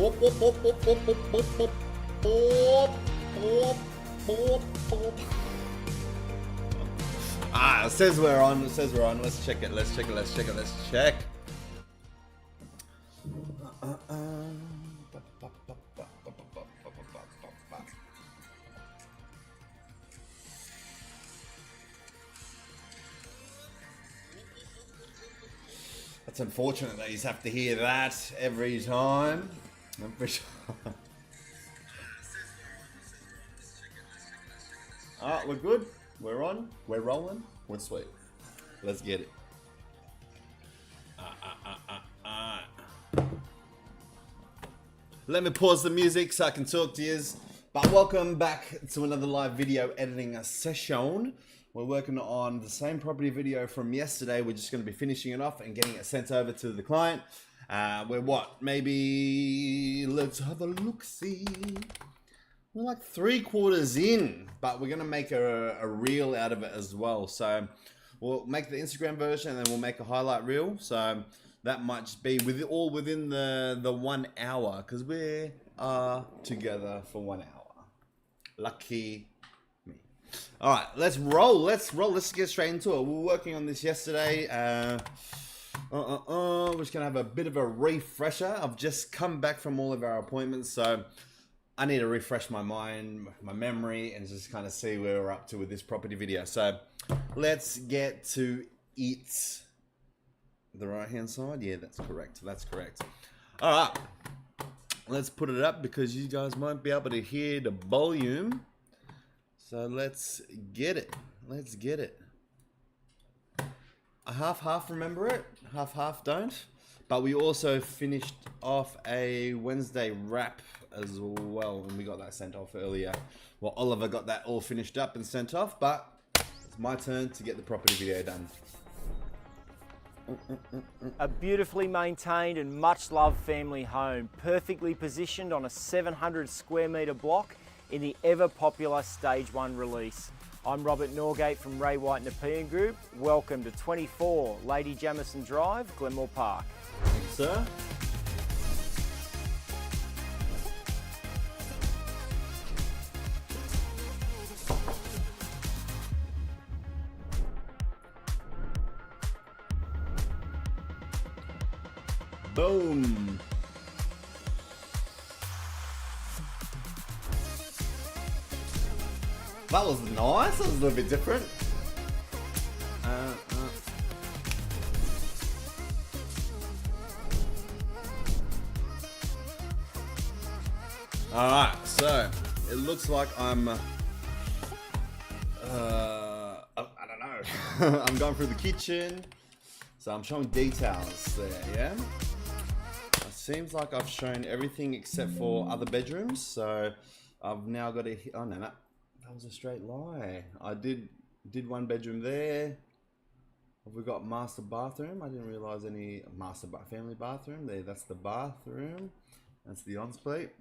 Boop, boop, boop, boop, boop, boop, boop, boop. Boop, boop, boop, boop. Ah, it says we're on. It says we're on. Let's check it. Let's check it. Let's check it. Let's check. It's unfortunate that you have to hear that every time. Ah, we're good. We're on. We're rolling. We're sweet. Let's get it. Let me pause the music so I can talk to yous. But welcome back to another live video editing session. We're working on the same property video from yesterday. We're just going to be finishing it off and getting it sent over to the client. We're what? Maybe, let's have a look-see. We're like 3/4 in, but we're going to make a reel out of it as well. So we'll make the Instagram version and then we'll make a highlight reel. So that might just be all within the 1 hour because we are together for 1 hour. Lucky. All right, let's roll. Let's get straight into it. We were working on this yesterday. We're just gonna have a bit of a refresher. I've just come back from all of our appointments, so I need to refresh my mind, my memory, and just kind of see where we're up to with this property video. So let's get to it. The right-hand side? Yeah, that's correct. That's correct. All right, let's put it up because you guys might be able to hear the volume. So let's get it. Let's get it. I half remember it, half don't. But we also finished off a Wednesday wrap as well, and we got that sent off earlier. Well, Oliver got that all finished up and sent off, but it's my turn to get the property video done. A beautifully maintained and much loved family home, perfectly positioned on a 700 square metre block in the ever popular Stage 1 release. I'm Robert Norgate from Ray White Nepean Group. Welcome to 24 Lady Jamison Drive, Glenmore Park. Thanks, sir. Boom. That was nice. That was a little bit different. All right, so it looks like I'm. I don't know. I'm going through the kitchen, so I'm showing details there. Yeah. It seems like I've shown everything except for other bedrooms. So I've now got to. Oh no. That was a straight lie. I did one bedroom there. Have we got master bathroom? I didn't realize any family bathroom there. That's the bathroom. That's the ensuite.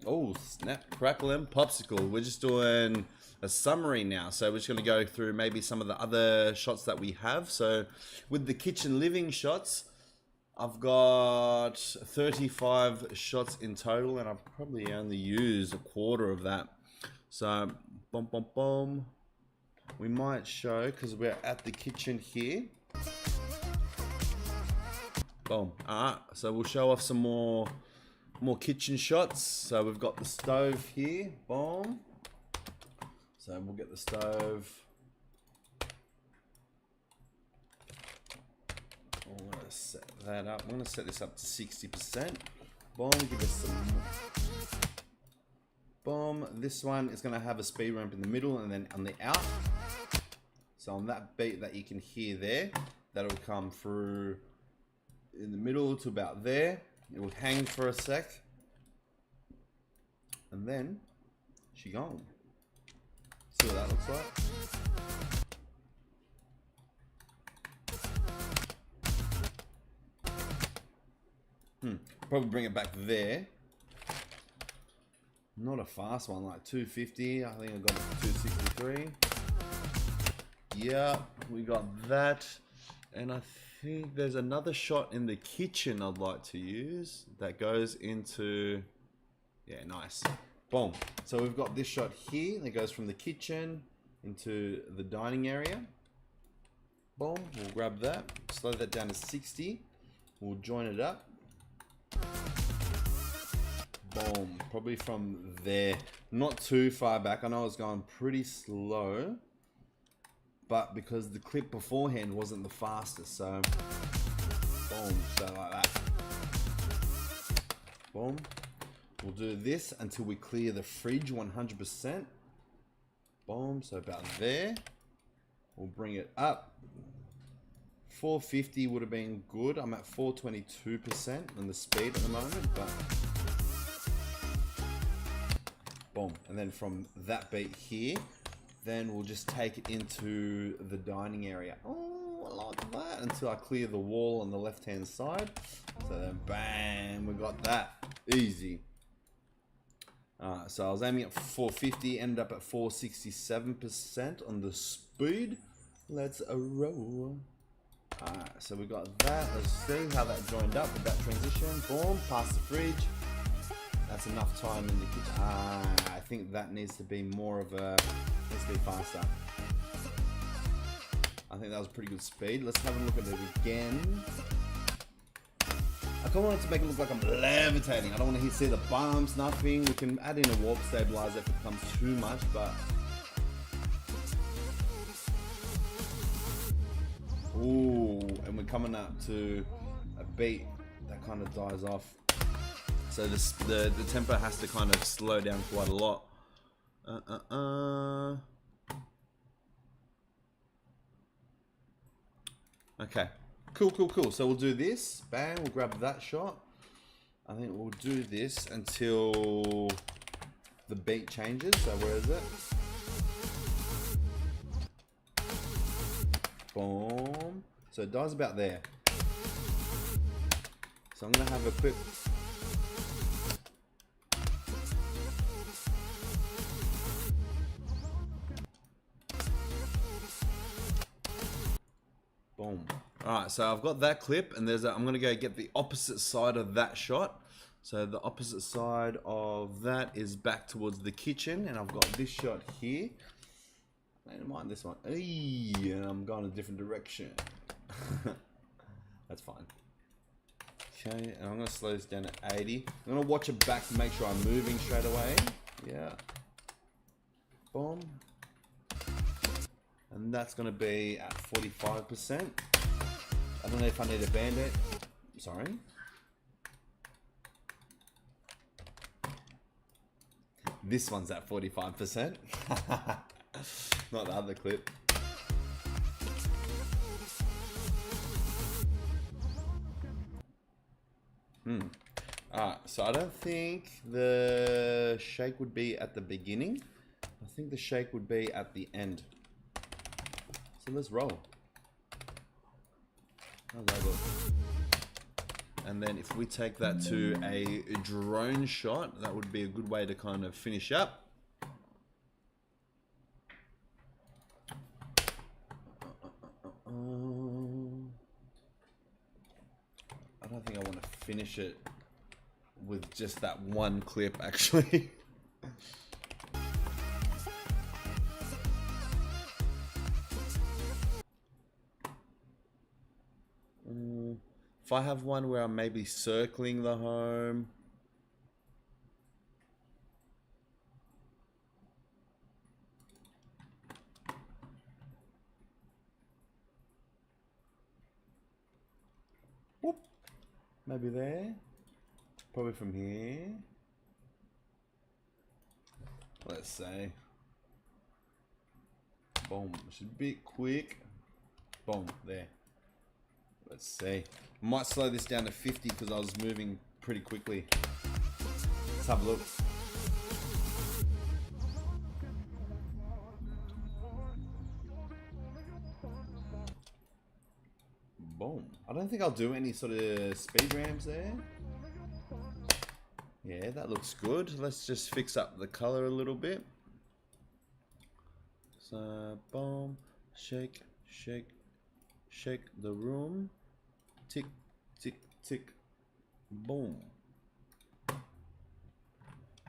Oh, snap, crackle, and popsicle. We're just doing a summary now. So we're just going to go through maybe some of the other shots that we have. So with the kitchen living shots, I've got 35 shots in total, and I've probably only used a quarter of that. So, boom, boom, boom. We might show, because we're at the kitchen here. Boom. Alright, so we'll show off some more kitchen shots. So we've got the stove here. Boom. So we'll get the stove. I'm going to set that up. I'm going to set this up to 60%. Boom, give us some more. Boom, this one is going to have a speed ramp in the middle and then on the out. So on that beat that you can hear there, that'll come through in the middle to about there. It will hang for a sec. And then she gone. See what that looks like. Probably bring it back there. Not a fast one, like 250. I think I got it for 263. Yeah, we got that. And I think there's another shot in the kitchen I'd like to use that goes into, yeah, nice. Boom. So we've got this shot here that goes from the kitchen into the dining area. Boom, we'll grab that, slow that down to 60. We'll join it up. Boom, probably from there, not too far back. I know I was going pretty slow, but because the clip beforehand wasn't the fastest, so boom, so like that. Boom. We'll do this until we clear the fridge 100%. Boom, so about there. We'll bring it up. 450 would have been good. I'm at 422% on the speed at the moment, but boom. And then from that beat here, then we'll just take it into the dining area. Oh, I like that. Until I clear the wall on the left-hand side. So then bam, we got that. Easy. So I was aiming at 450, ended up at 467% on the speed. Let's roll. Alright, so we got that. Let's see how that joined up with that transition. Boom, past the fridge. That's enough time in the kitchen. I think that needs to be more of a, needs to be faster. I think that was pretty good speed. Let's have a look at it again. I kind of want it to make it look like I'm levitating. I don't want to see the bumps, nothing. We can add in a warp stabilizer if it becomes too much, but ooh, and we're coming up to a beat that kind of dies off. So this, the tempo has to kind of slow down quite a lot. Okay, cool. So we'll do this. Bang, we'll grab that shot. I think we'll do this until the beat changes. So where is it? Boom. So it dies about there. So I'm gonna have a quick. Boom. Alright, so I've got that clip, and there's I'm gonna go get the opposite side of that shot. So the opposite side of that is back towards the kitchen, and I've got this shot here. I don't mind this one. Eey, and I'm going a different direction. That's fine. Okay, and I'm gonna slow this down to 80. I'm gonna watch it back to make sure I'm moving straight away. Yeah. Boom. And that's gonna be at 45%. I don't know if I need a bandit. Sorry. This one's at 45%. Not the other clip. Alright, so I don't think the shake would be at the beginning. I think the shake would be at the end. So let's roll. I love it. And then if we take that to a drone shot, that would be a good way to kind of finish up. I don't think I want to finish it with just that one clip, actually. If I have one where I'm maybe circling the home. Whoop. Maybe there. Probably from here. Let's say. Boom. Should be quick. Boom. There. Let's see. Might slow this down to 50 because I was moving pretty quickly. Let's have a look. Boom. I don't think I'll do any sort of speed ramps there. Yeah, that looks good. Let's just fix up the color a little bit. So, boom. Shake, shake, shake the room. Tick, tick, tick. Boom.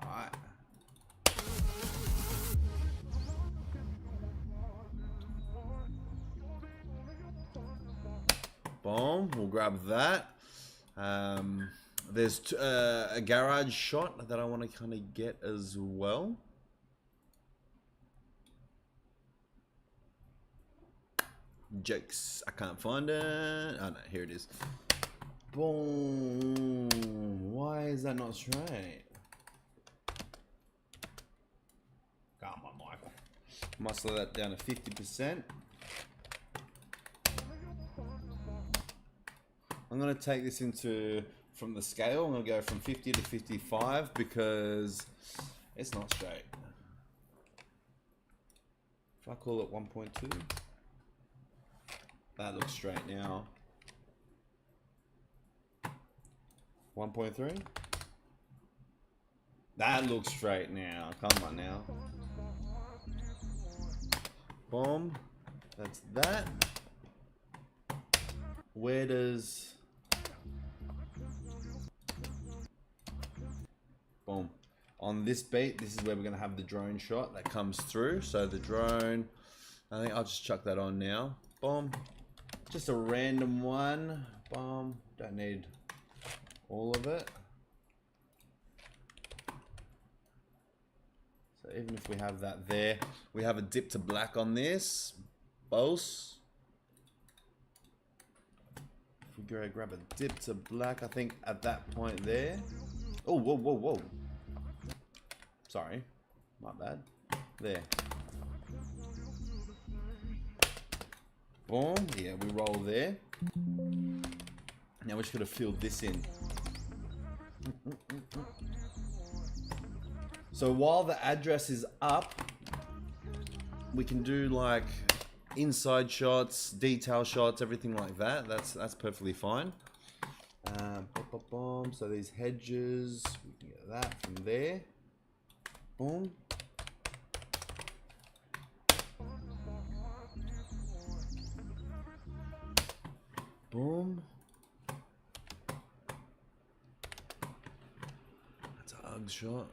Alright. Boom. We'll grab that. There's a garage shot that I want to kind of get as well. Jokes. I can't find it. Oh no, here it is. Boom. Why is that not straight? Come on, Michael. Might slow that down to 50%. I'm going to take this from the scale. I'm going to go from 50 to 55 because it's not straight. If I call it 1.2, that looks straight now. 1.3, that looks straight now. Come on now. Boom. That's that. Where does... Boom. On this beat, this is where we're going to have the drone shot that comes through. So the drone, I think I'll just chuck that on now. Boom. Just a random one. Boom. Don't need all of it. So even if we have that there, we have a dip to black on this. Boss. If we go grab a dip to black, I think at that point there. Oh, whoa, whoa, whoa. Sorry. My bad. There. Boom. Yeah, we roll there. Now we just got to fill this in. So while the address is up, we can do like inside shots, detail shots, everything like that. That's perfectly fine. So these hedges, we can get that from there. Boom. Boom. That's a hug shot.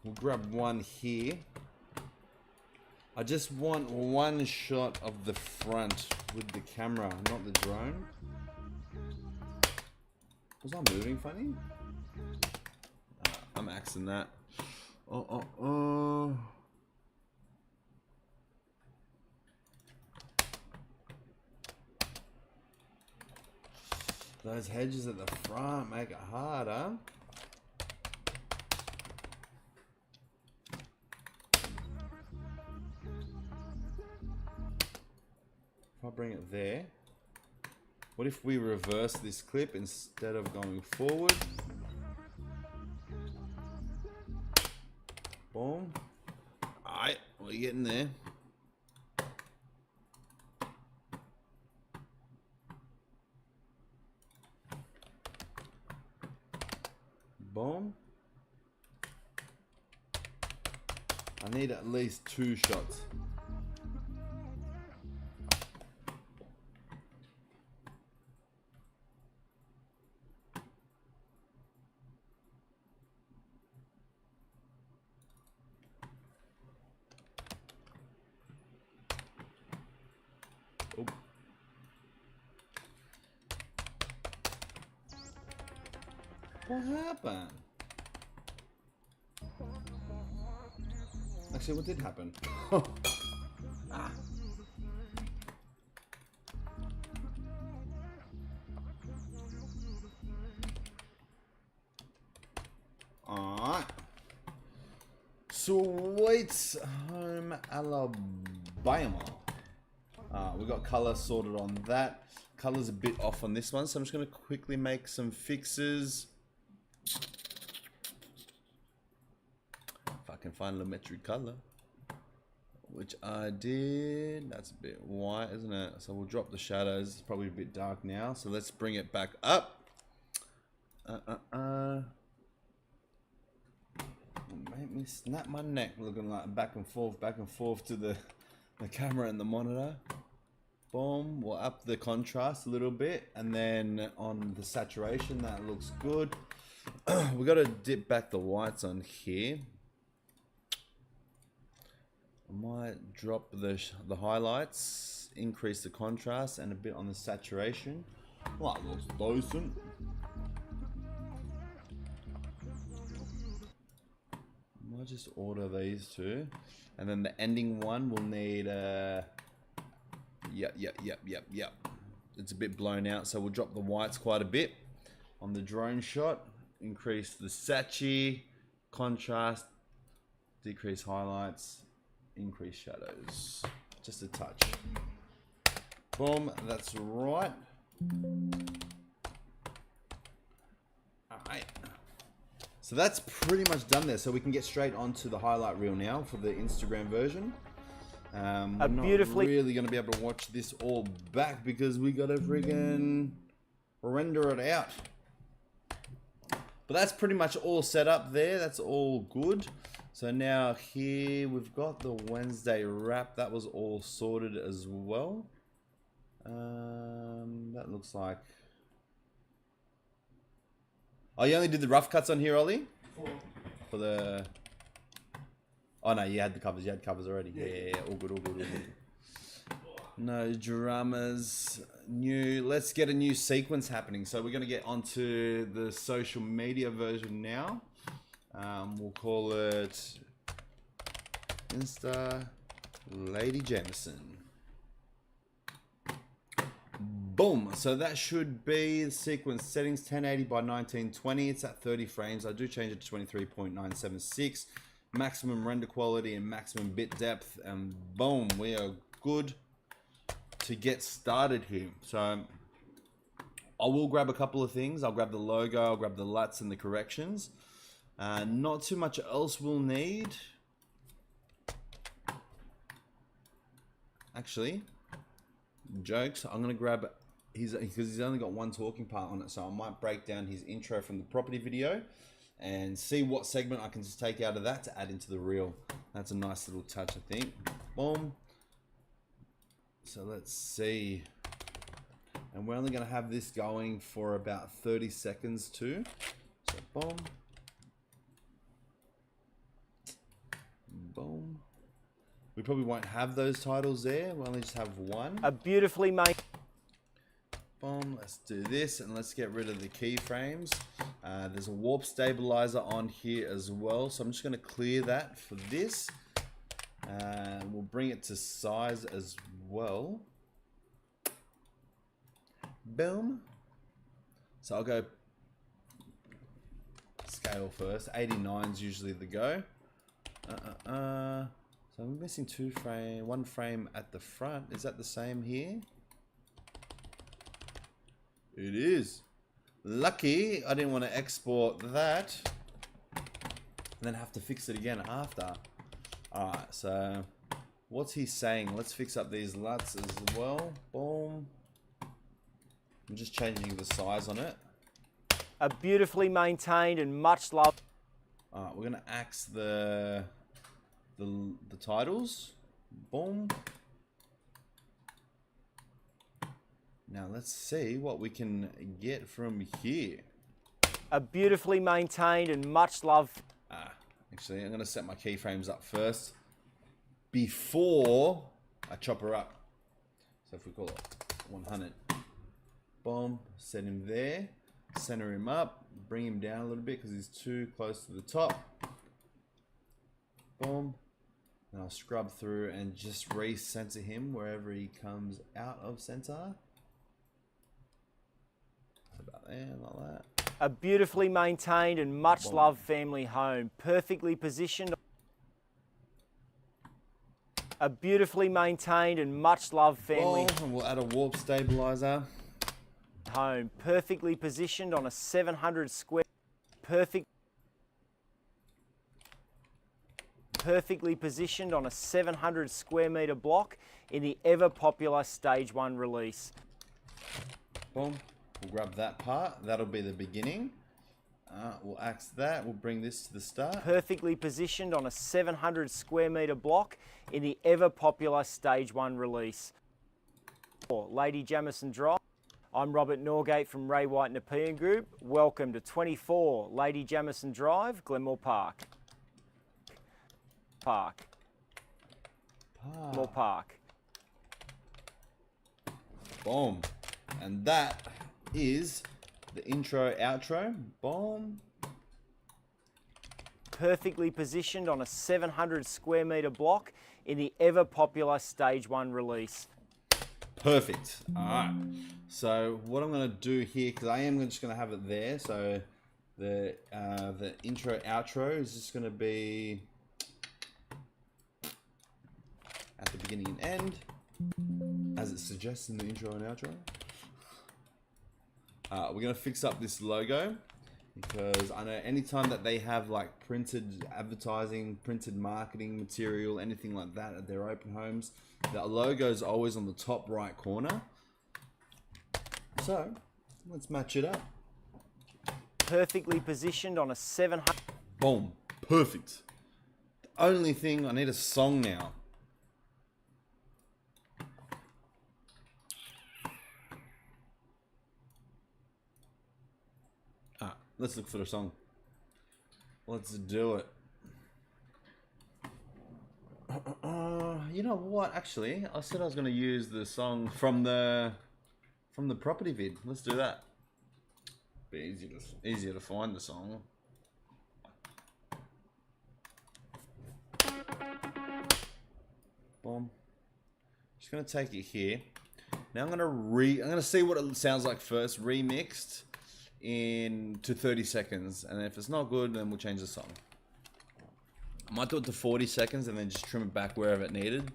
We'll grab one here. I just want one shot of the front with the camera, not the drone. Was I moving funny? I'm axing that. Those hedges at the front make it hard, huh? If I bring it there, what if we reverse this clip instead of going forward? Boom. Alright, we're getting there. Boom. I need at least 2 shots. Oh. What happened? Actually, what did happen? Ah. Alright. Sweet Home Alabama. We got color sorted on that. Color's a bit off on this one, so I'm just going to quickly make some fixes. If I can find Lumetri color, which I did. That's a bit white, isn't it? So we'll drop the shadows. It's probably a bit dark now, so let's bring it back up. Make me snap my neck, looking like back and forth to the the camera and the monitor. Boom, we'll up the contrast a little bit, and then on the saturation, that looks good. We got to dip back the whites on here. I might drop the highlights, increase the contrast, and a bit on the saturation. That looks decent. I might just order these two, and then the ending one will need Yep. It's a bit blown out, so we'll drop the whites quite a bit on the drone shot. Increase the sachi, contrast, decrease highlights, increase shadows. Just a touch. Boom, that's right. Alright. So that's pretty much done there. So we can get straight onto the highlight reel now for the Instagram version. We're not really going to be able to watch this all back because we got to friggin' render it out. But that's pretty much all set up there. That's all good. So now here we've got the Wednesday wrap. That was all sorted as well. That looks like... Oh, you only did the rough cuts on here, Ollie? For the... Oh no, you had the covers. You had covers already. Yeah. All good. No dramas. Let's get a new sequence happening. So we're gonna get onto the social media version now. We'll call it Insta Lady Jamison. Boom. So that should be the sequence settings 1080 by 1920. It's at 30 frames. I do change it to 23.976. Maximum render quality and maximum bit depth, and boom, we are good to get started here. So I will grab a couple of things. I'll grab the logo, I'll grab the LUTs and the corrections. Not too much else we'll need. Actually, jokes, I'm gonna grab because he's only got one talking part on it, so I might break down his intro from the property video and see what segment I can just take out of that to add into the reel. That's a nice little touch, I think. Boom. So let's see. And we're only going to have this going for about 30 seconds too. So boom. Boom. We probably won't have those titles there. We'll only just have one. A beautifully made... Boom, let's do this and let's get rid of the keyframes. There's a warp stabilizer on here as well, so I'm just going to clear that for this. We'll bring it to size as well. Boom. So I'll go scale first. 89 is usually the go. So I'm missing one frame at the front. Is that the same here? It is. Lucky I didn't want to export that and then have to fix it again after. Alright, so what's he saying? Let's fix up these LUTs as well. Boom. I'm just changing the size on it. A beautifully maintained and much loved... Alright, we're going to axe the titles. Boom. Now let's see what we can get from here. A beautifully maintained and much loved... Actually, I'm going to set my keyframes up first before I chop her up. So if we call it 100. Boom. Set him there. Center him up. Bring him down a little bit because he's too close to the top. Boom. And I'll scrub through and just re-center him wherever he comes out of center. About there, like that. A beautifully maintained and much loved family home, perfectly positioned. A beautifully maintained and much loved family And we'll add a warp stabilizer. Home, perfectly positioned on a 700 square, perfectly positioned on a 700 square meter block in the ever popular Stage 1 release. Boom. We'll grab that part. That'll be the beginning. We'll axe that. We'll bring this to the start. Perfectly positioned on a 700 square metre block in the ever popular Stage 1 release. Lady Jamison Drive. I'm Robert Norgate from Ray White Nepean Group. Welcome to 24 Lady Jamison Drive, Glenmore Park. Glenmore Park. Boom. And that is the intro, outro. Boom. Perfectly positioned on a 700 square metre block in the ever popular Stage 1 release. Perfect. All right. So what I'm going to do here, because I am just going to have it there. So the intro, outro is just going to be at the beginning and end, as it suggests in the intro and outro. We're going to fix up this logo, because I know anytime that they have like printed advertising, printed marketing material, anything like that at their open homes, the logo is always on the top right corner. So let's match it up. Perfectly positioned on a 700. Boom. Perfect. The only thing, I need a song now. Let's look for the song. Let's do it. You know what? Actually, I said I was going to use the song from the property vid. Let's do that. Be easier to find the song. Boom. Just going to take it here. Now I'm going to see what it sounds like first, remixed into 30 seconds, and if it's not good, then we'll change the song. I might do it to 40 seconds and then just trim it back wherever it needed,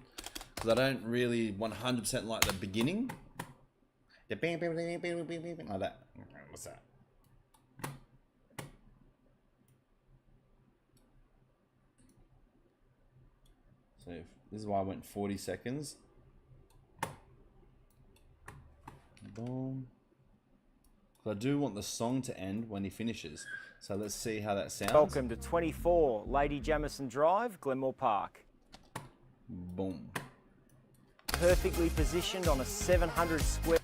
because I don't really 100% like the beginning. The bing, bing, bing, bing, bing, bing, like that. What's that? So this is why I went 40 seconds. Boom. I do want the song to end when he finishes. So let's see how that sounds. Welcome to 24 Lady Jamison Drive, Glenmore Park. Boom. Perfectly positioned on a 700 square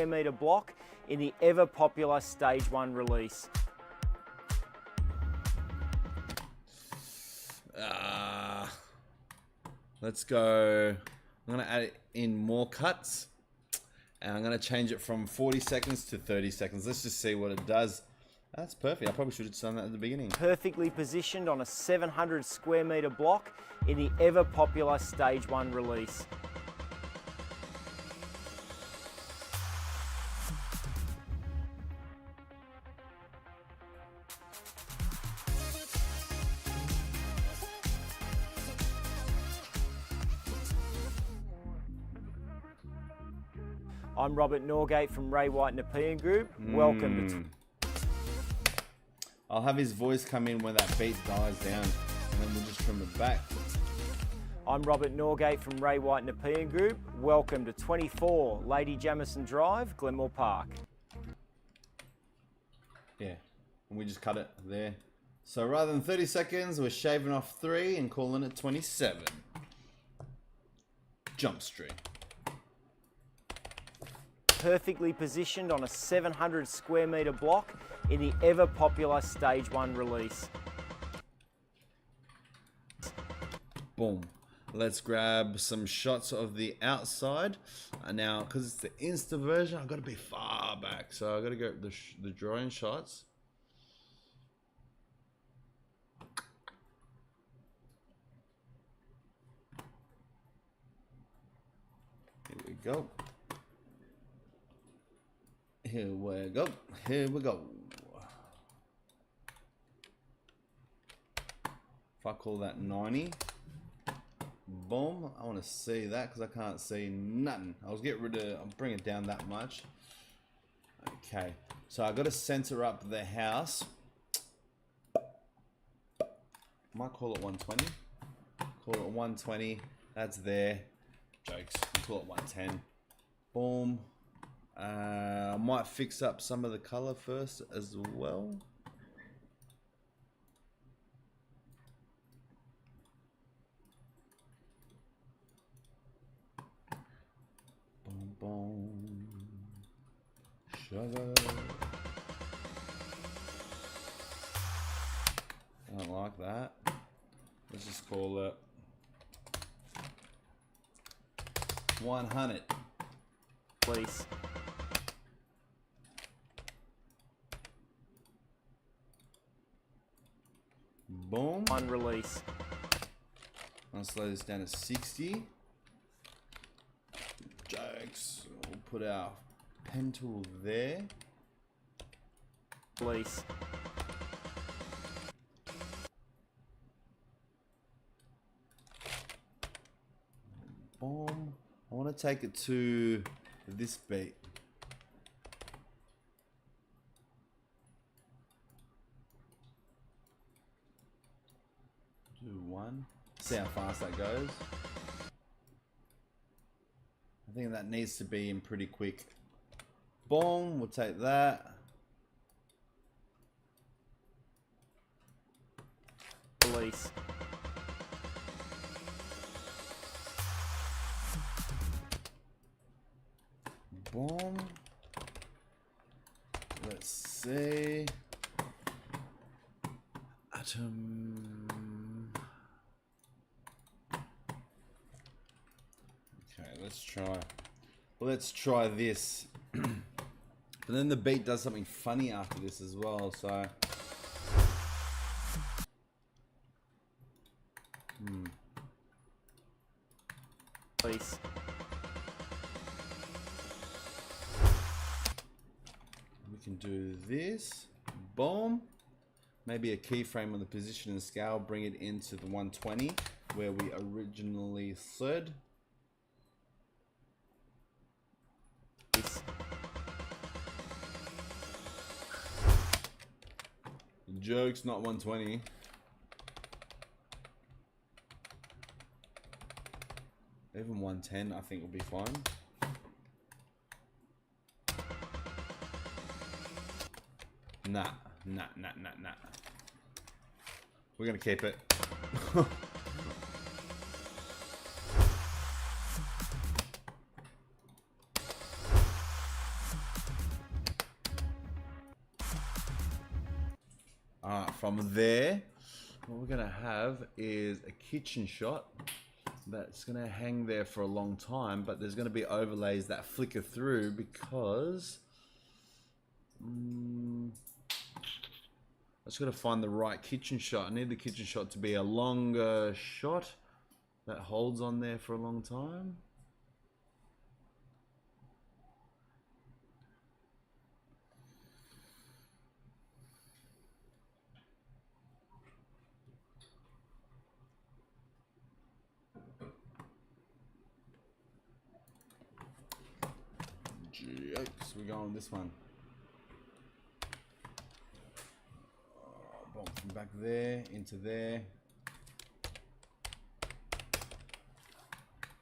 metre block in the ever popular Stage 1 release. Let's go. I'm going to add in more cuts, and I'm going to change it from 40 seconds to 30 seconds. Let's just see what it does. That's perfect. I probably should have done that at the beginning. Perfectly positioned on a 700 square metre block in the ever popular Stage 1 release. I'm Robert Norgate from Ray White Nepean Group. Welcome to... I'll have his voice come in when that beat dies down, and then we'll just trim it back. I'm Robert Norgate from Ray White Nepean Group. Welcome to 24 Lady Jamison Drive, Glenmore Park. Yeah, and we just cut it there. So rather than 30 seconds, we're shaving off 3 and calling it 27. Jump Street. Perfectly positioned on a 700 square metre block in the ever popular Stage 1 release. Boom. Let's grab some shots of the outside. Now, because it's the Insta version, I've got to be far back. So I've got to go the drone shots. Here we go. Here we go. Here we go. If I call that 90. Boom. I want to see that because I can't see nothing. I'll bring it down that much. Okay. So I got to center up the house. Might call it 120. Call it 120. That's there. Jokes. We'll call it 110. Boom. I might fix up some of the color first as well. Boom, boom. Sugar. I don't like that. Let's just call it 100. Please. Boom. One release. I'll slow this down to 60. Jokes. We'll put our pen tool there. Release. Boom. I want to take it to this beat. Do one. See how fast that goes. I think that needs to be in pretty quick. Boom. We'll take that. Release. Boom. Let's see. Atom. Okay, let's try. Let's try this. But then the beat does something funny after this as well, so. Release. We can do this. Boom. Maybe a keyframe on the position and scale. Bring it into the 120 where we originally said. Release. Jokes, not 120. Even 110 I think will be fine. Nah. We're gonna keep it. Alright, from there, what we're gonna have is a kitchen shot that's gonna hang there for a long time, but there's gonna be overlays that flicker through because I just gotta find the right kitchen shot. I need the kitchen shot to be a longer shot that holds on there for a long time. Jokes, we're going this one. Bump from back there into there.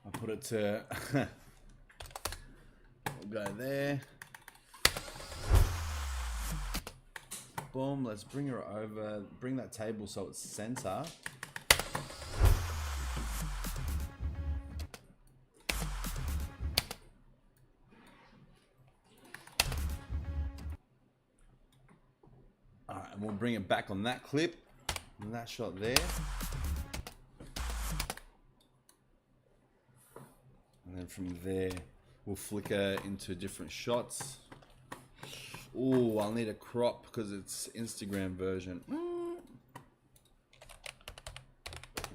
I'll put it to we'll go there. Boom, let's bring her over, bring that table so it's center. Alright, and we'll bring it back on that clip, and that shot there. And then from there, we'll flicker into different shots. Ooh, I'll need a crop because it's Instagram version. We'll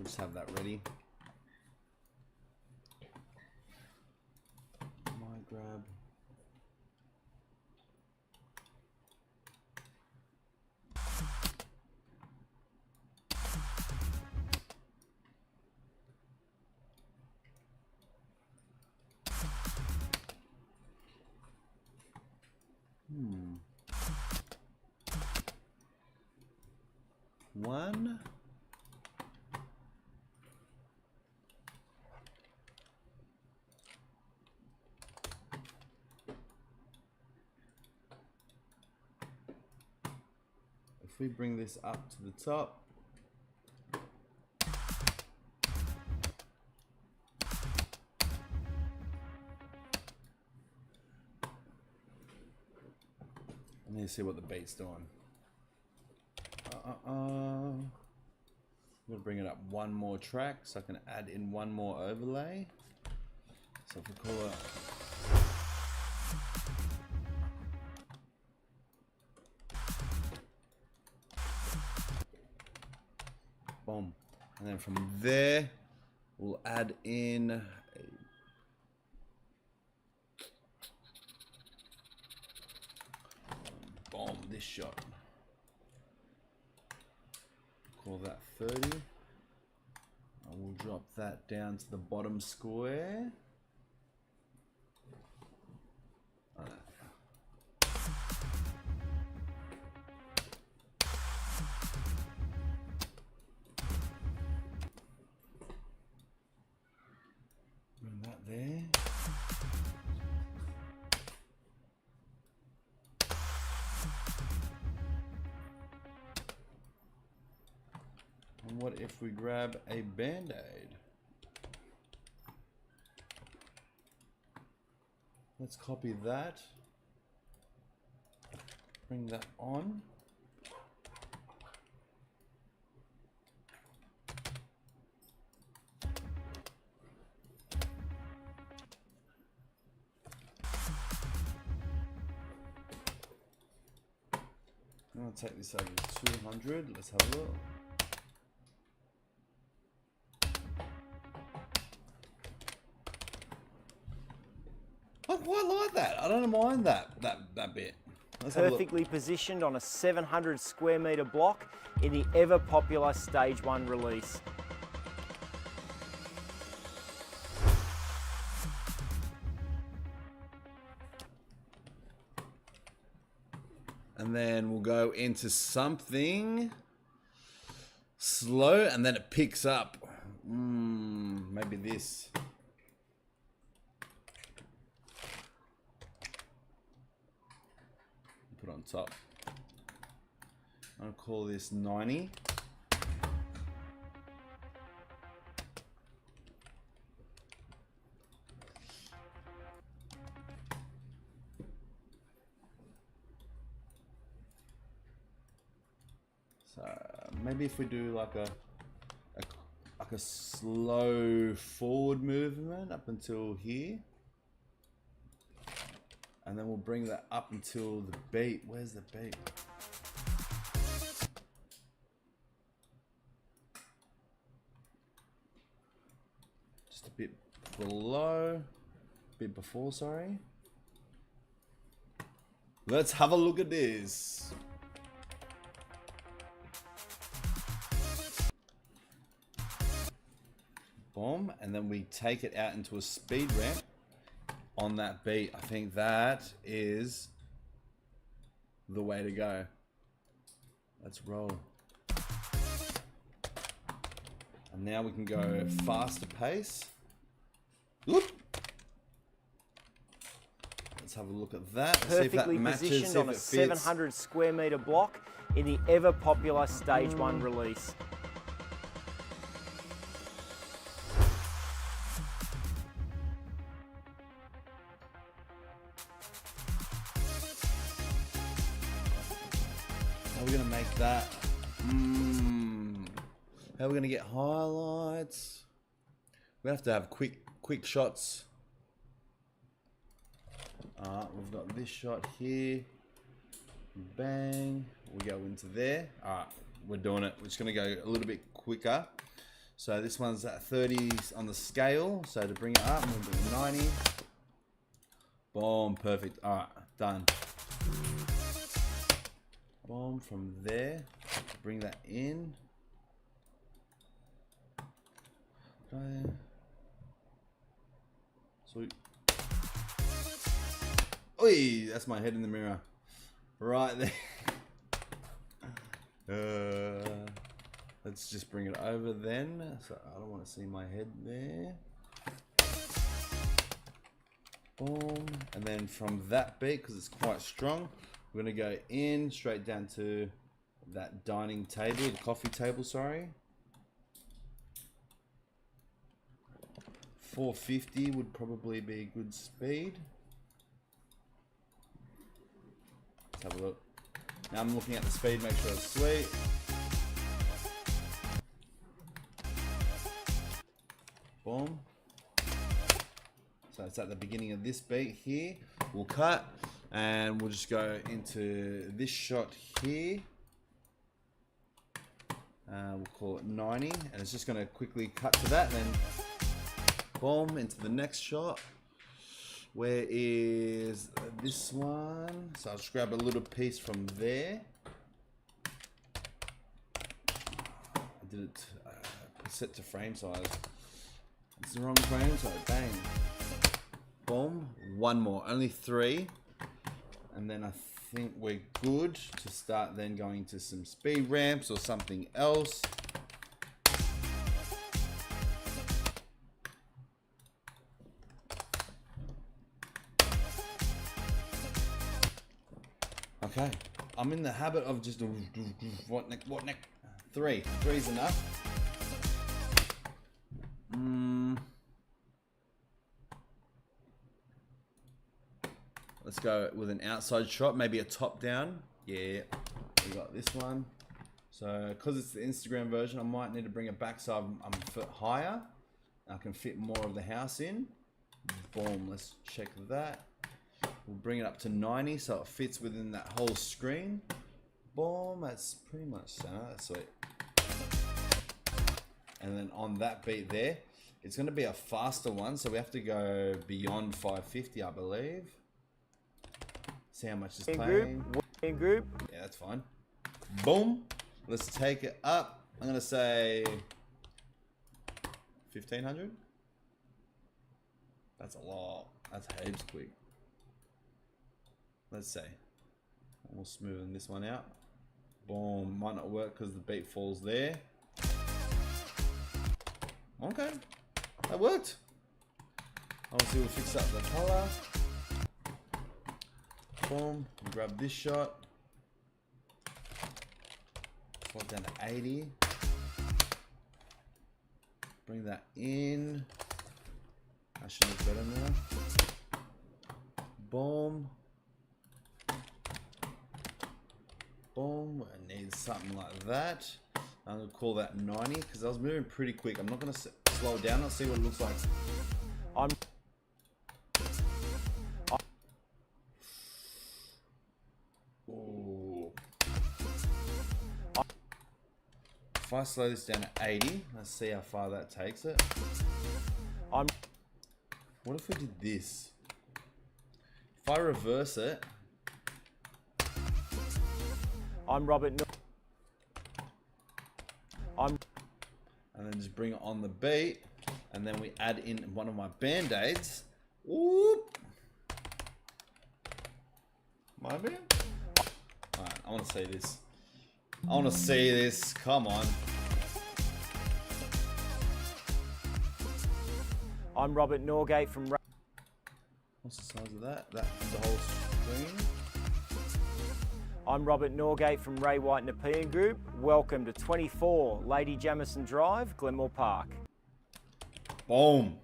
just have that ready. Might grab. One. if we bring this up to the top, let me see what the beat's doing. I'm gonna bring it up one more track so I can add in one more overlay. So if we call it boom, and then from there we'll add in a boom, this shot. Call that 30. I will drop that down to the bottom square. Bring that there. And what if we grab a Band-Aid? Let's copy that. Bring that on. I'm gonna take this over to 200. Let's have a look. I quite like that. I don't mind that bit. Let's have a look. Perfectly positioned on a 700 square metre block in the ever popular Stage 1 release. And then we'll go into something slow and then it picks up. Maybe this. Put on top. I'll call this 90. So maybe if we do like a slow forward movement up until here. And then we'll bring that up until the beat. Where's the beat? Just a bit below, a bit before, sorry. Let's have a look at this. Boom, and then we take it out into a speed ramp on that beat. I think that is the way to go. Let's roll. And now we can go faster pace. Whoop. Let's have a look at that. See if that Perfectly matches, positioned see on if a it fits. 700 square metre block in the ever popular Stage 1 release. How are we gonna make that? How are we gonna get highlights? We have to have quick shots. We've got this shot here. Bang. We go into there. Alright, we're doing it. We're just gonna go a little bit quicker. So this one's at 30 on the scale. So to bring it up, we'll do 90. Boom, perfect. Alright, done. Boom, from there, bring that in. Okay. Sweet. Oi, that's my head in the mirror. Right there. Let's just bring it over then. So I don't want to see my head there. Boom. And then from that beat, because it's quite strong, we're going to go in straight down to that dining table, the coffee table, sorry. 450 would probably be a good speed. Let's have a look. Now I'm looking at the speed, make sure it's sweet. Boom. So it's at the beginning of this beat here. We'll cut and we'll just go into this shot here. We'll call it 90, and it's just going to quickly cut to that, and then boom, into the next shot. Where is this one? So I'll just grab a little piece from there. I did it set to frame size. It's the wrong frame size. Bang. Boom. One more. Only 3. And then I think we're good to start then going to some speed ramps or something else. Okay, I'm in the habit of just what neck? 3. 3's enough. Let's go with an outside shot, maybe a top down. Yeah, we got this one. So, because it's the Instagram version, I might need to bring it back so I'm a foot higher. I can fit more of the house in. Boom, let's check that. We'll bring it up to 90 so it fits within that whole screen. Boom, that's pretty much center. That's sweet. And then on that beat there, it's going to be a faster one, so we have to go beyond 550, I believe. See how much is playing. In group. Yeah, that's fine. Boom. Let's take it up. I'm going to say 1500. That's a lot. That's heaps quick. Let's see. We'll smoothen this one out. Boom. Might not work because the beat falls there. Okay. That worked. Obviously, we'll fix up the color. Boom. Grab this shot. Slide down to 80. Bring that in. That should look better now. Boom. Boom. I need something like that. I'm going to call that 90 because I was moving pretty quick. I'm not going to slow it down. Let's see what it looks like. Ooh. If I slow this down to 80, let's see how far that takes it. What if we did this? If I reverse it. I'm Robert. And then just bring it on the beat, and then we add in one of my band-aids. Whoop! My band? Alright, I want to see this. I want to see this. Come on. I'm Robert Norgate from... What's the size of that? That's the whole screen. I'm Robert Norgate from Ray White Nepean Group. Welcome to 24 Lady Jamison Drive, Glenmore Park. Boom.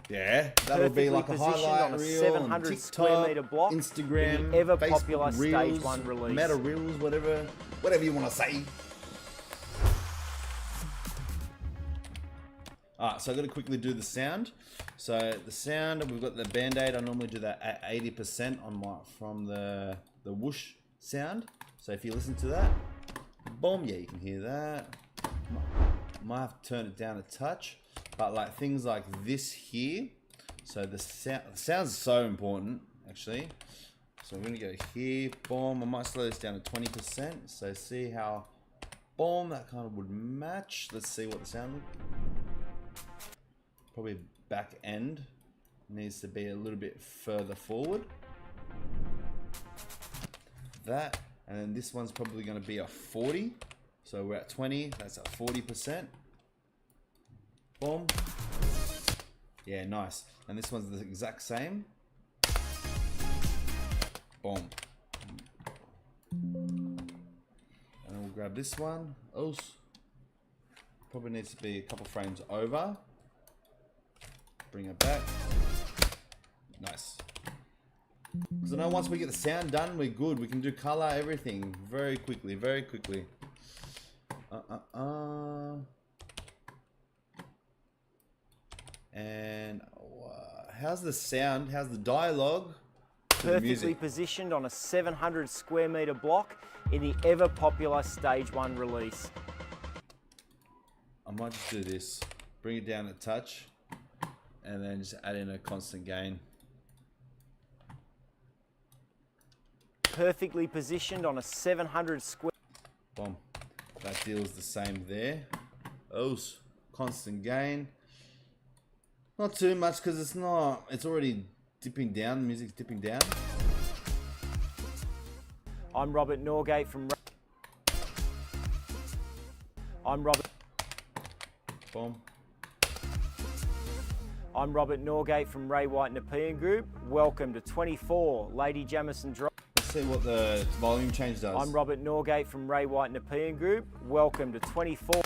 Yeah, that'll be like a highlight on a reel 700 on TikTok, square metre block, Instagram, in the ever Facebook popular Reels, Stage 1 release. Meta Reels, whatever you want to say. Alright, so I've got to quickly do the sound. So the sound, we've got the Band-Aid. I normally do that at 80% on from the whoosh sound. So if you listen to that, boom, yeah, you can hear that. Might have to turn it down a touch, but like things like this here. So the sound's so important, actually. So we're gonna go here, boom. I might slow this down to 20%. So see how, boom, that kind of would match. Let's see what the sound looks. Probably back end needs to be a little bit further forward. That, and then this one's probably going to be a 40. So we're at 20, that's at 40%. Boom. Yeah, nice. And this one's the exact same. Boom. And then grab this one. Oh, probably needs to be a couple frames over. Bring it back. Nice. Because I know once we get the sound done, we're good. We can do color, everything very quickly, very quickly. And how's the sound? How's the dialogue? Perfectly positioned on a 700 square metre block in the ever popular Stage 1 release. I might just do this. Bring it down a touch. And then just add in a constant gain. Perfectly positioned on a 700 square... Boom. That deal's the same there. Oh, constant gain. Not too much because it's already dipping down. The music's dipping down. I'm Robert Norgate from... Boom. I'm Robert Norgate from Ray White Nepean Group. Welcome to 24 Lady Jamison Drive. Let's see what the volume change does. I'm Robert Norgate from Ray White Nepean Group. Welcome to 24.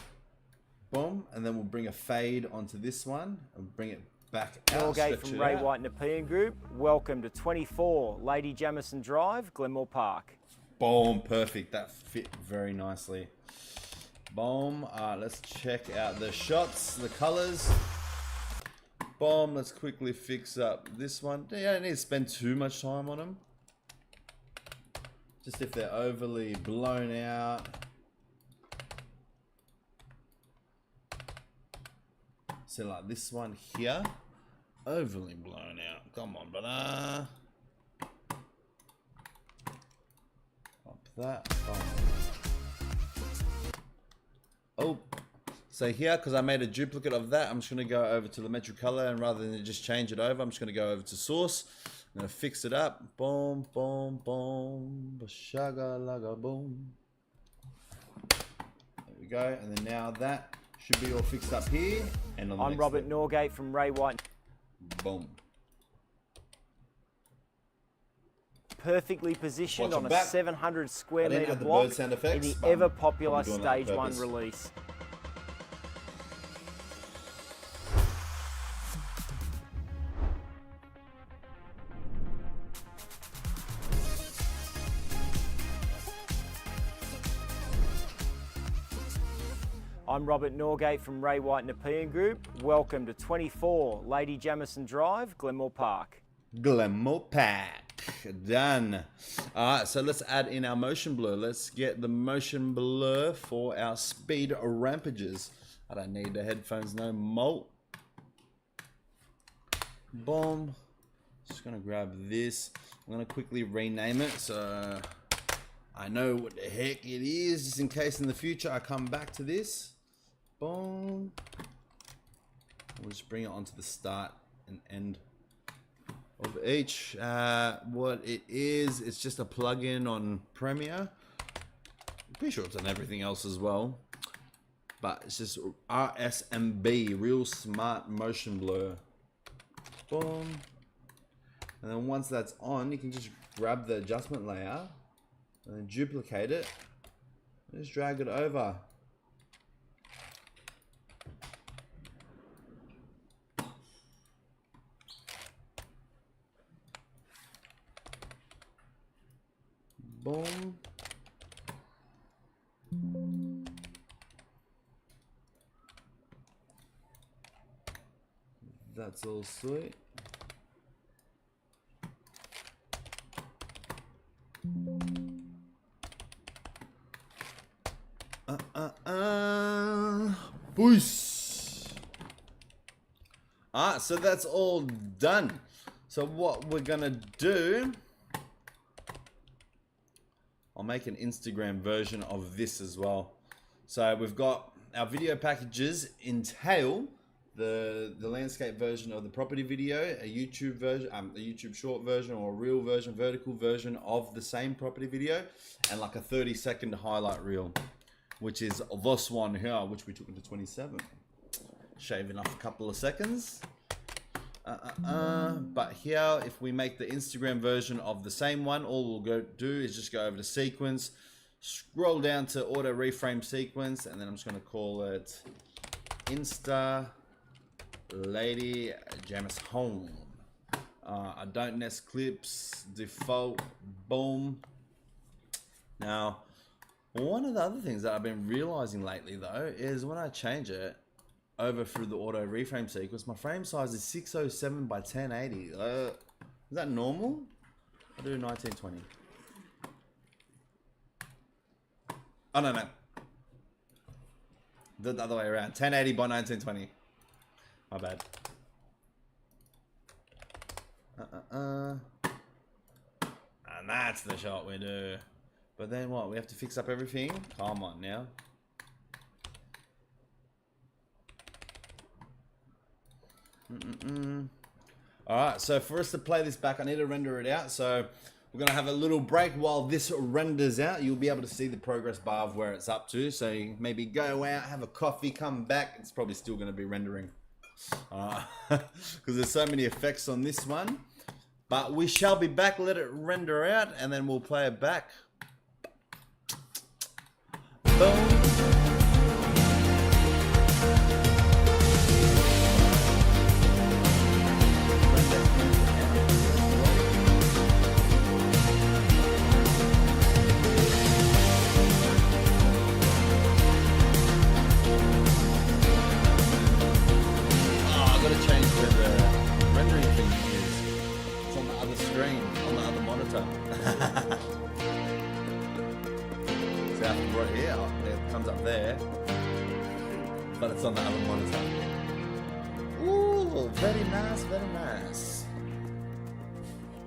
Boom, and then we'll bring a fade onto this one and bring it back out. Norgate from Ray White Nepean Group. Welcome to 24 Lady Jamison Drive, Glenmore Park. Boom, perfect. That fit very nicely. Boom. Let's check out the shots, the colors. Boom. Let's quickly fix up this one. You don't need to spend too much time on them. Just if they're overly blown out. So like this one here, overly blown out. Come on, brother. Up that. Boom. Oh, so here, because I made a duplicate of that, I'm just going to go over to the Metro Color, and rather than just change it over, I'm just going to go over to Source. I'm going to fix it up. Boom, boom, boom. Bashaga, laga, boom. There we go. And then now that should be all fixed up here. And on the I'm Robert Norgate from Ray White. Boom. Perfectly positioned on a 700 square metre the block bird sound effects, in the but ever I'm popular probably doing that on Stage 1 purpose. release. I'm Robert Norgate from Ray White Nepean Group. Welcome to 24 Lady Jamison Drive, Glenmore Park. Glenmore Park. Done. Alright, so let's add in our motion blur. Let's get the motion blur for our speed rampages. I don't need the headphones no more. Boom. Just gonna grab this. I'm gonna quickly rename it so I know what the heck it is, just in case in the future I come back to this. Boom. We'll just bring it onto the start and end of each. What it is, it's just a plugin on Premiere. I'm pretty sure it's on everything else as well. But it's just RSMB, Real Smart Motion Blur. Boom. And then once that's on, you can just grab the adjustment layer and then duplicate it. And just drag it over. Boom. That's all sweet. Boosh. So that's all done. So what we're gonna do, I'll make an Instagram version of this as well. So we've got our video packages entail the landscape version of the property video, a YouTube version, a YouTube short version or a real version, vertical version of the same property video, and like a 30-second highlight reel, which is this one here, which we took into 27. Shaving off a couple of seconds. But here, if we make the Instagram version of the same one, all we'll do is just go over to sequence, Scroll down to auto reframe sequence, and then I'm just going to call it Insta Lady Jamis Home. I don't nest clips, default, boom. Now, one of the other things that I've been realizing lately though is when I change it over through the auto reframe sequence, my frame size is 607 by 1080. Is that normal? I'll do 1920. Oh no. The other way around. 1080 by 1920. My bad. And that's the shot we do. But then what? We have to fix up everything? Come on now. Alright, so for us to play this back, I need to render it out. So we're going to have a little break while this renders out. You'll be able to see the progress bar of where it's up to. So you maybe go out, have a coffee, come back. It's probably still going to be rendering. Because there's so many effects on this one. But we shall be back, let it render out, and then we'll play it back. Boom. See how it's right here? It comes up there, but it's on the other monitor. Ooh, very nice, very nice.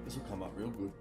This will come up real good.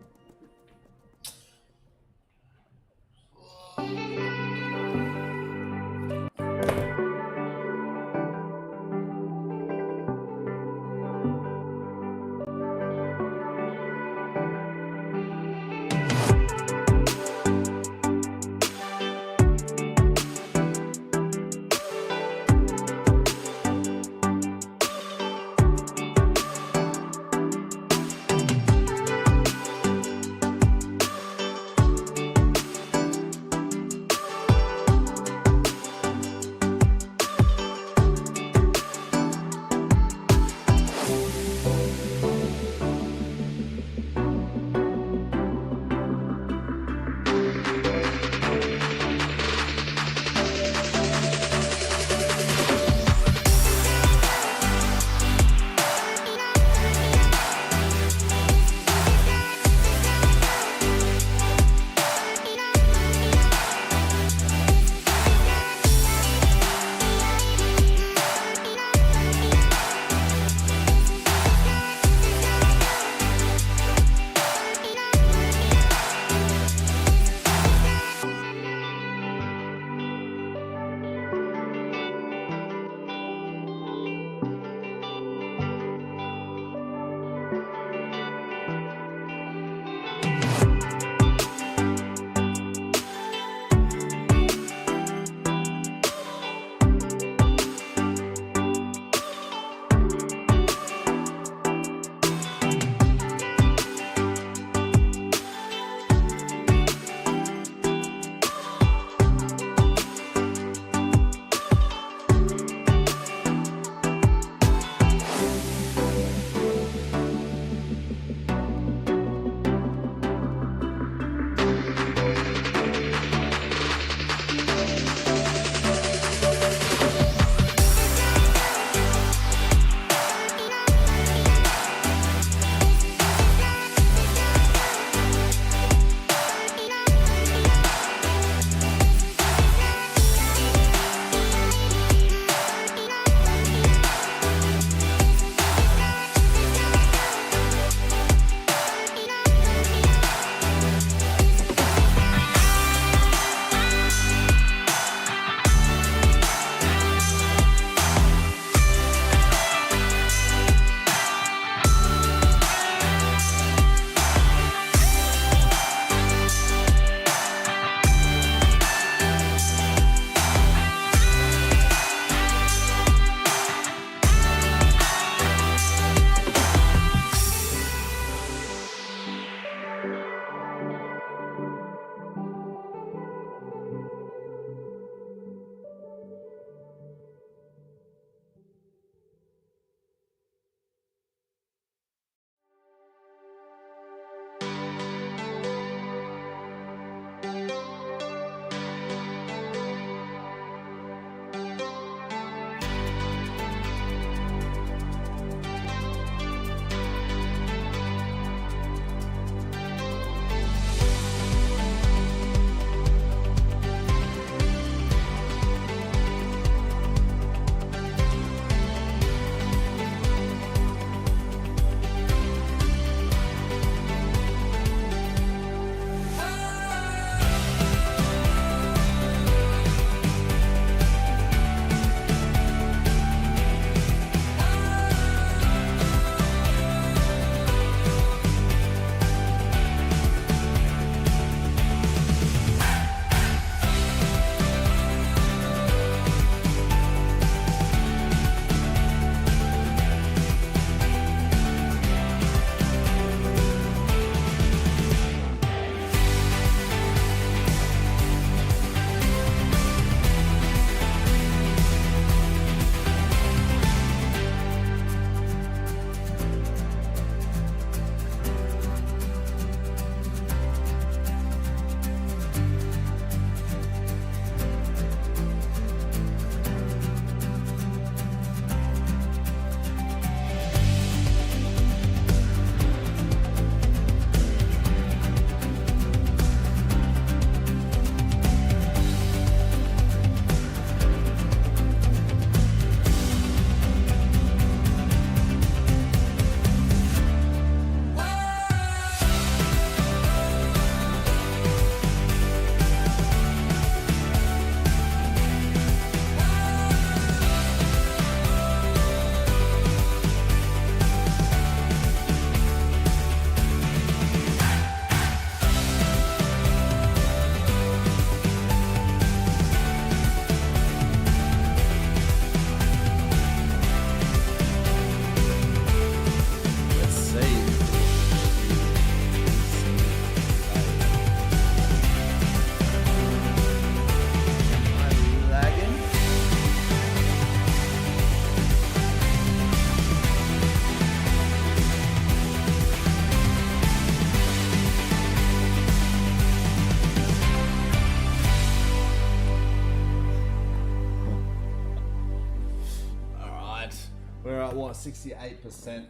We're at what, 68%.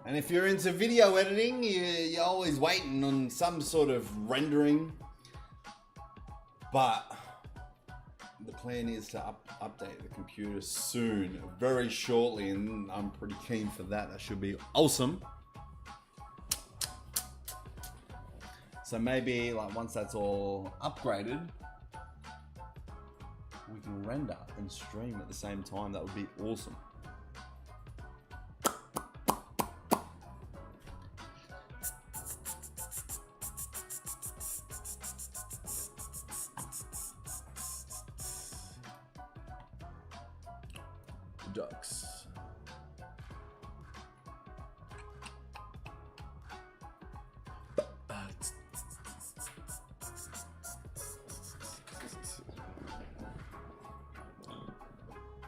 And if you're into video editing, you're always waiting on some sort of rendering. But the plan is to update the computer soon, very shortly, and I'm pretty keen for that. That should be awesome. So maybe like once that's all upgraded, we can render and stream at the same time. That would be awesome. Ducks.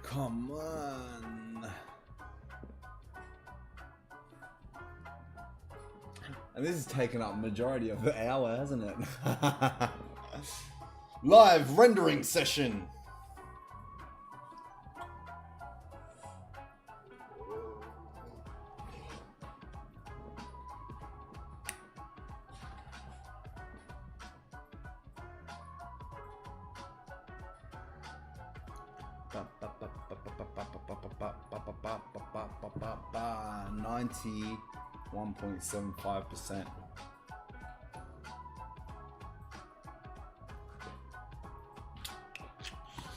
Come on. And this has taken up majority of the hour, hasn't it? Live rendering session. Ninety 1.75%.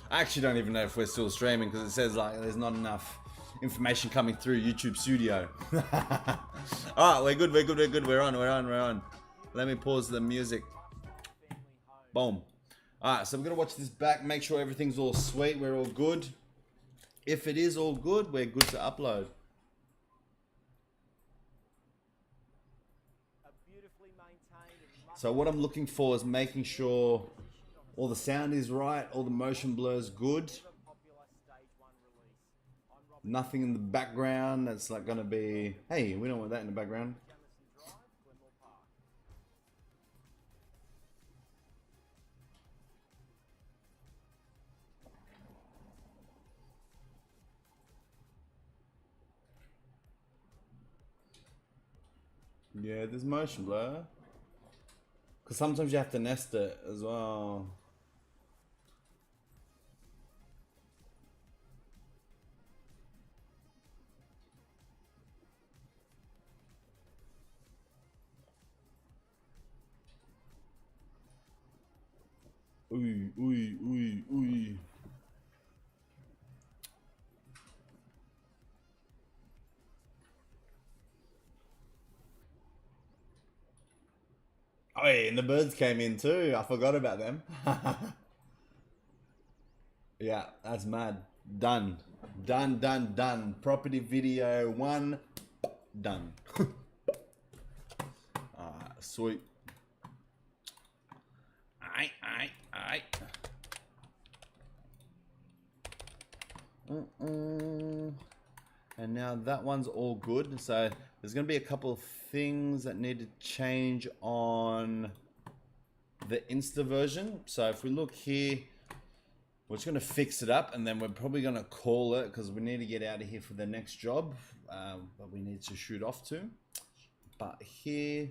I actually don't even know if we're still streaming because it says like there's not enough information coming through YouTube Studio. Alright, we're good, we're on. Let me pause the music. Boom. Alright, so I'm gonna watch this back, make sure everything's all sweet, we're all good. If it is all good, we're good to upload. So what I'm looking for is making sure all the sound is right, all the motion blur's good. Nothing in the background that's like gonna be, hey, we don't want that in the background. Yeah, there's motion blur. Because sometimes you have to nest it as well. Ooh. Oh, yeah, and the birds came in too. I forgot about them. Yeah, that's mad. Done. Property video 1, done. Sweet. Aight. And now that one's all good. So there's going to be a couple of things that need to change on the Insta version. So if we look here, we're just going to fix it up and then we're probably going to call it because we need to get out of here for the next job that we need to shoot off to. But here,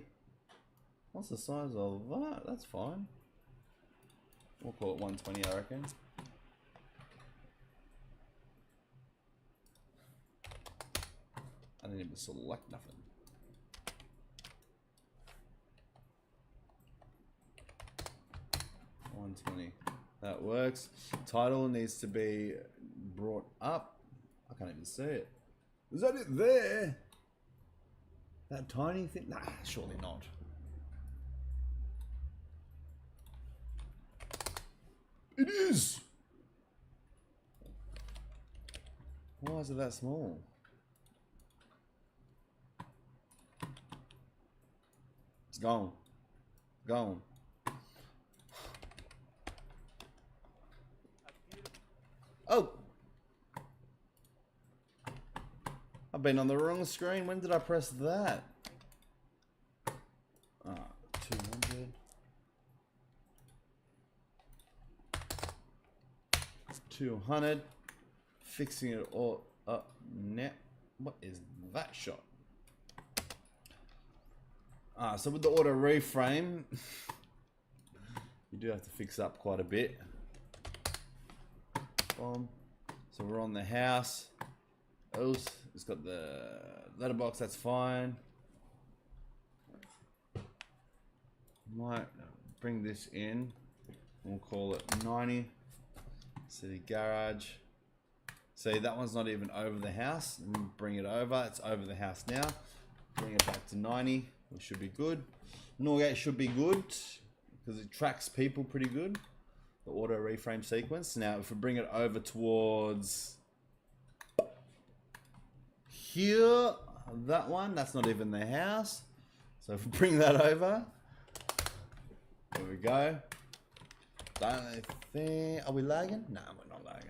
what's the size of that? That's fine. We'll call it 120, I reckon. I didn't even select nothing. That works. Title needs to be brought up. I can't even see it. Is that it there? That tiny thing? Nah, surely not. It is! Why is it that small? It's gone. Gone. Oh! I've been on the wrong screen. When did I press that? 2, 1. 200. Fixing it all up now. What is that shot? So with the auto reframe, you do have to fix up quite a bit. Boom. So we're on the house. It's got the letterbox, that's fine. Might bring this in. We'll call it 90. City garage. See, that one's not even over the house. Let me bring it over. It's over the house now. Bring it back to 90. We should be good. Norgate should be good because it tracks people pretty good. The auto reframe sequence. Now, if we bring it over towards here, that one, that's not even the house. So if we bring that over, there we go. Don't think, are we lagging? No, we're not lagging.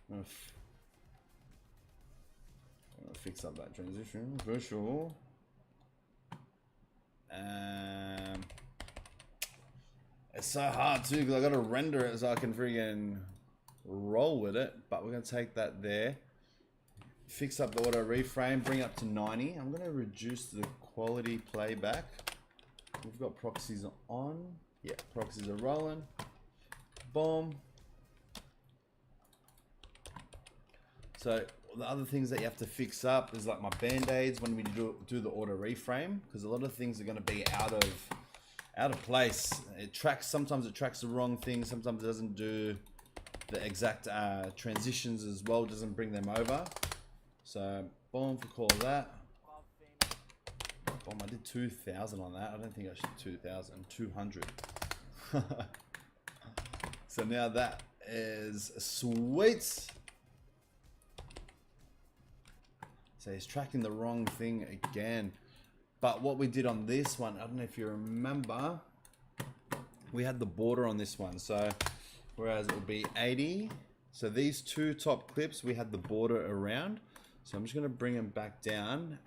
I'm gonna fix up that transition for sure. It's so hard too because I gotta render it so I can friggin' roll with it. But we're gonna take that there. Fix up the auto reframe, bring it up to 90. I'm gonna reduce the quality playback. We've got proxies on. Yeah, proxies are rolling. Boom. So the other things that you have to fix up is like my band-aids when we do the auto reframe, because a lot of things are going to be out of place. It tracks, sometimes it tracks the wrong thing, sometimes it doesn't do the exact transitions as well, doesn't bring them over. So boom, for call that. Boom, I did 2,000 on that. I don't think I should 2,000, 200. So now that is sweet. So he's tracking the wrong thing again. But what we did on this one, I don't know if you remember, we had the border on this one. So whereas it will be 80. So these two top clips, we had the border around. So I'm just going to bring them back down.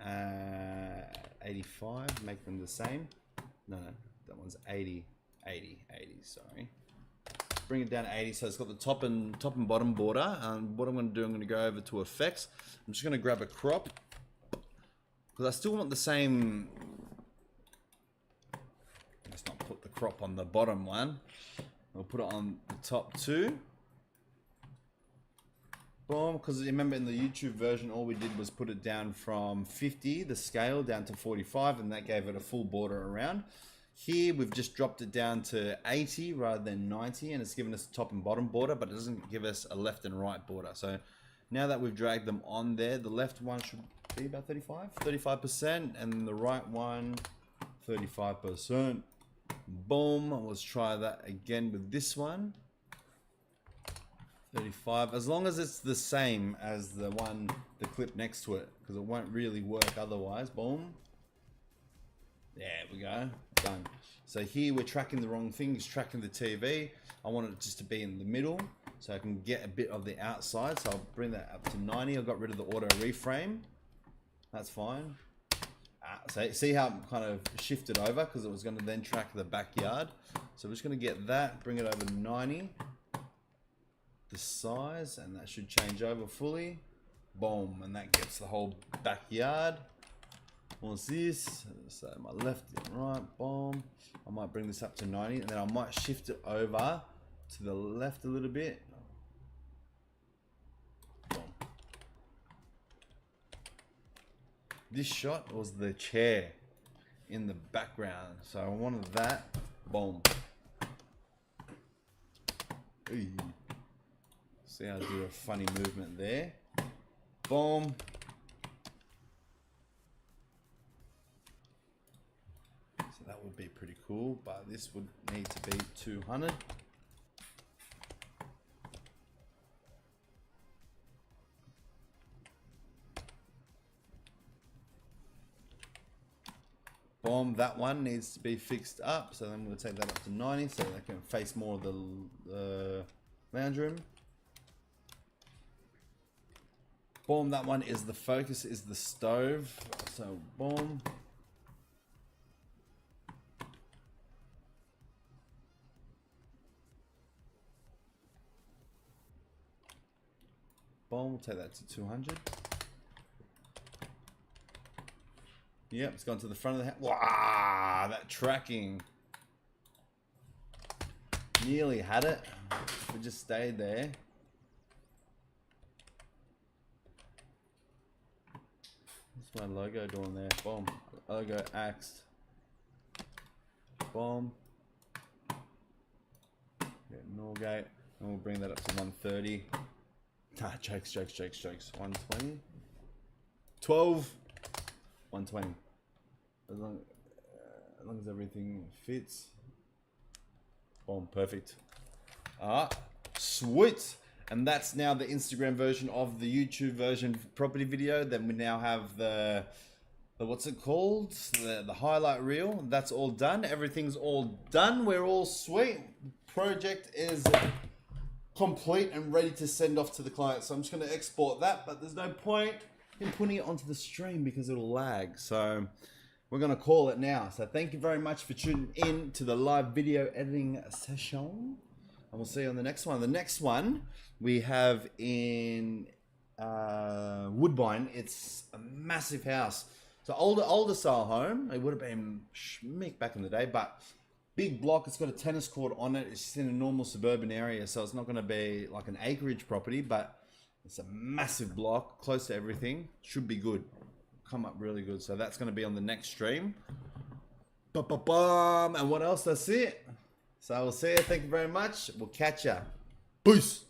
85, make them the same. No, that one's 80, 80, 80, sorry. Bring it down to 80, so it's got the top and bottom border. What I'm going to do, I'm going to go over to effects. I'm just going to grab a crop because I still want the same. Let's not put the crop on the bottom one. We'll put it on the top two. Boom, because remember in the YouTube version, all we did was put it down from 50, the scale, down to 45, and that gave it a full border around. Here we've just dropped it down to 80 rather than 90, and it's given us top and bottom border, but it doesn't give us a left and right border. So now that we've dragged them on there, the left one should be about 35%, and the right one 35%. Boom. Let's try that again with this one. 35, as long as it's the same as the clip next to it, because it won't really work otherwise. Boom. There we go, done. So here we're tracking the wrong thing, it's tracking the TV. I want it just to be in the middle so I can get a bit of the outside. So I'll bring that up to 90. I got rid of the auto reframe. That's fine. So see how it kind of shifted over because it was going to then track the backyard. So we're just going to get that, bring it over to 90. The size, and that should change over fully. Boom, and that gets the whole backyard. What's this? So my left and right, boom. I might bring this up to 90, and then I might shift it over to the left a little bit. Boom. This shot was the chair in the background, so I wanted that. Boom. Ooh. See how I do a funny movement there. Boom. So that would be pretty cool, but this would need to be 200. Boom, that one needs to be fixed up. So then we'll take that up to 90 so they can face more of the lounge room. Boom, that one is the focus, is the stove. So boom. Boom, we'll take that to 200. Yep, it's gone to the front of the house. Wow, that tracking. Nearly had it. We just stayed there. What's my logo doing there? Boom. Logo axed. Boom. Get Norgate. And we'll bring that up to 130. Ah, jokes. 120. 12. 120. As long as everything fits. Boom, perfect. Sweet. And that's now the Instagram version of the YouTube version property video. Then we now have the what's it called? The highlight reel. That's all done. Everything's all done. We're all sweet. Project is complete and ready to send off to the client. So I'm just going to export that, but there's no point in putting it onto the stream because it'll lag. So we're going to call it now. So thank you very much for tuning in to the live video editing session. And we'll see you on the next one. The next one we have in Woodbine. It's a massive house. It's an older style home. It would have been schmick back in the day, but big block. It's got a tennis court on it. It's just in a normal suburban area, so it's not going to be like an acreage property, but it's a massive block, close to everything. Should be good. Come up really good. So that's going to be on the next stream. And what else? That's it. So I will see you. Thank you very much. We'll catch ya. Peace.